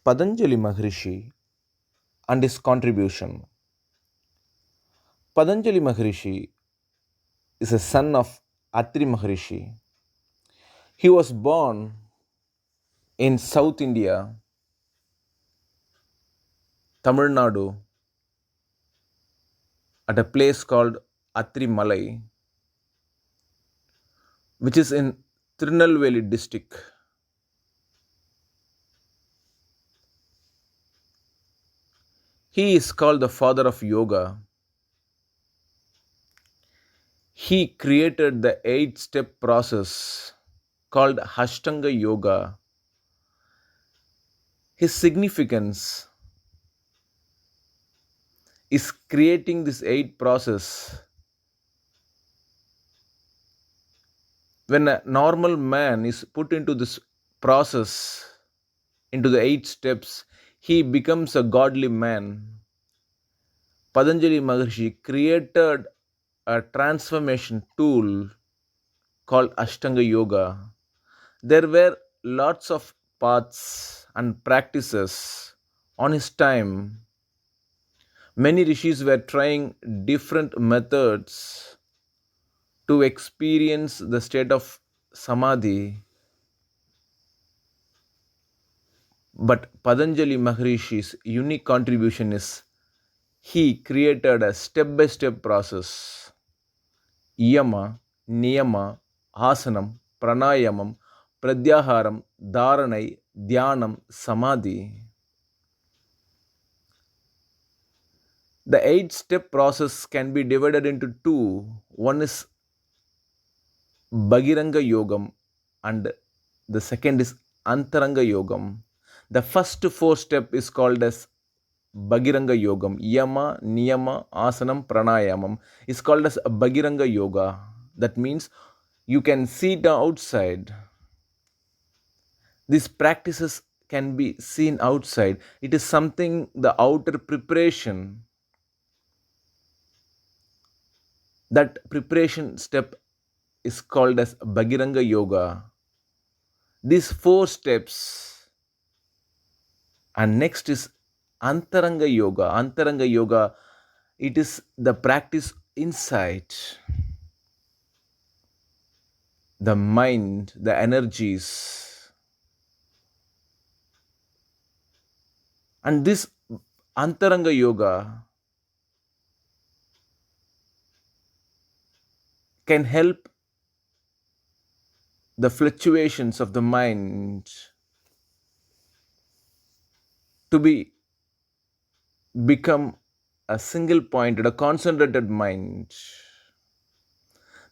Patanjali Maharishi and his contribution. Patanjali Maharishi is a son of Atri Maharishi. He was born in South India, Tamil Nadu, at a place called Atri Malai, which is in Tirunelveli district. He is called the father of yoga. He created the 8 step process called Ashtanga Yoga. His significance is creating this 8 process. When a normal man is put into this process, into the 8 steps, he becomes a godly man. Patanjali Maharshi created a transformation tool called Ashtanga Yoga. There were lots of paths and practices on his time. Many rishis were trying different methods to experience the state of samadhi, but Patanjali Maharishi's unique contribution is he created a step by step process. Yama, Niyama, Asanam, Pranayamam, Pradyaharam, Dharanai, Dhyanam, Samadhi. The 8 step process can be divided into two. One is Bhagiranga Yogam and the second is Antaranga Yogam. The first 4 step is called as Bhagiranga Yogam. Yama, Niyama, Asanam, Pranayamam is called as Bhagiranga Yoga. That means you can see the outside. These practices can be seen outside. It is something, the outer preparation. That preparation step is called as Bhagiranga Yoga. These 4 steps, and next is Antaranga Yoga. Antaranga Yoga, it is the practice inside the mind, the energies. And this Antaranga Yoga can help the fluctuations of the mind to become a single pointed, a concentrated mind.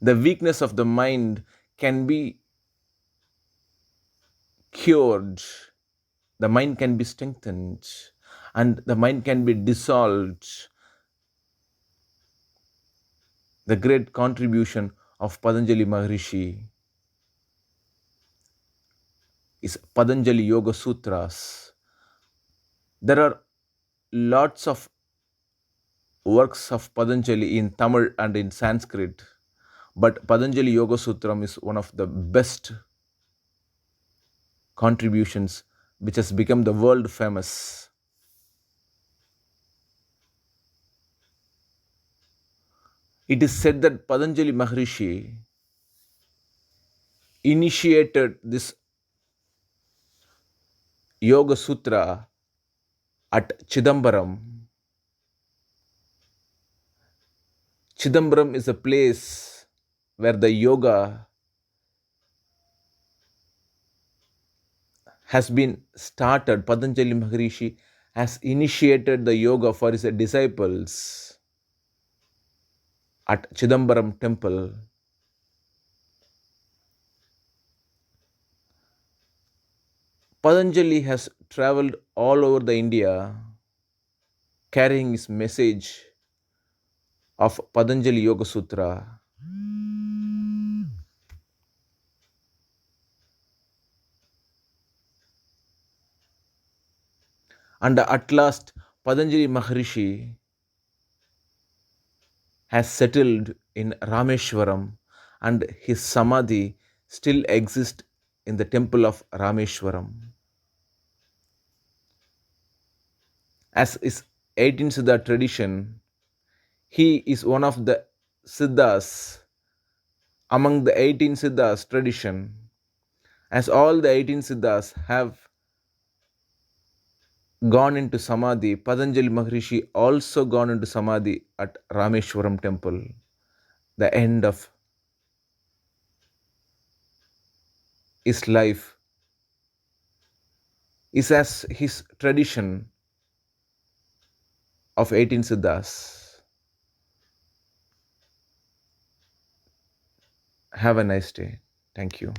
The weakness of the mind can be cured, the mind can be strengthened, and the mind can be dissolved. The great contribution of Patanjali Maharishi is Patanjali Yoga Sutras. There are lots of works of Patanjali in Tamil and in Sanskrit, but Patanjali Yoga Sutram is one of the best contributions which has become the world famous. It is said that Patanjali Maharishi initiated this Yoga Sutra at Chidambaram. Chidambaram is a place where the yoga has been started. Patanjali Maharishi has initiated the yoga for his disciples at Chidambaram temple. Patanjali has traveled all over the India carrying his message of Patanjali Yoga Sutra. And at last, Patanjali Maharishi has settled in Rameshwaram, and his samadhi still exists in the temple of Rameshwaram. As is 18 Siddha tradition, he is one of the Siddhas among the 18 Siddhas tradition. As all the 18 Siddhas have gone into Samadhi, Patanjali Maharishi also gone into Samadhi at Rameshwaram temple. The end of his life is as his tradition of 18 Siddhas. Have a nice day. Thank you.